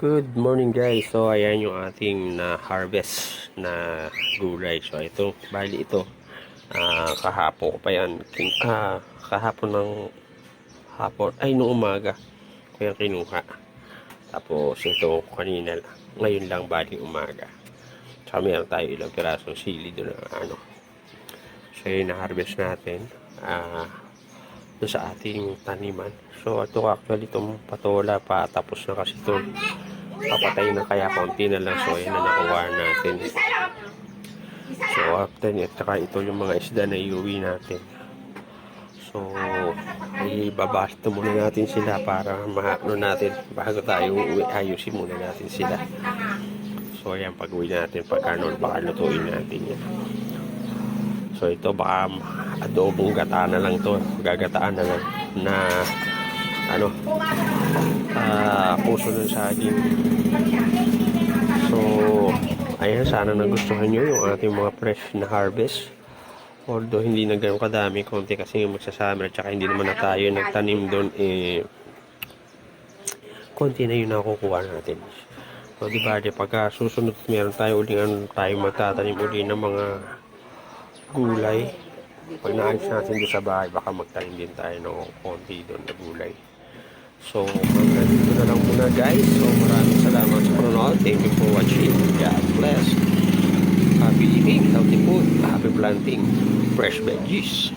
Good morning guys. So ayan yung ating na harvest na gulay. So ito, bali ito. Kahapon ko pa yan. Kahapon ng hapon. Ay, nung umaga. Ko yan kinuha. Tapos ito kanina lang. Ngayon lang bali umaga. Tsaka meron tayo ilang pirasong sili doon na ano. So yun na harvest natin. Doon sa ating taniman. So ito actually itong patola pa. Tapos na kasi ito. Papatay na kaya konti na lang. So yun na nakuha natin. So after at saka ito yung mga isda na iuwi natin. So ibabasto muna natin sila para maano natin bago tayo uuwi. Ayusin muna natin sila. So ayan, pag uwi natin baka lutuin natin yan. So ito baka adobong gata na lang to. Gagataan na lang na ano puso ng saging. So ayan, sana nagustuhan nyo yung ating mga fresh na harvest. Although hindi na gano'ng kadami, konti kasi yung magsasummer at saka hindi naman na tayo nagtanim doon, konti na yung nakukuha natin. So diba, pagka susunod meron tayo uling tayo magtatanim uli ng mga gulay. Pag naayos natin doon sa bahay, baka magtanim din tayo ng konti doon na gulay. So hanggang dito na lang muna guys. So maraming salamat sa panonood. Thank you for watching. God bless. Happy eating, healthy food, happy planting fresh veggies.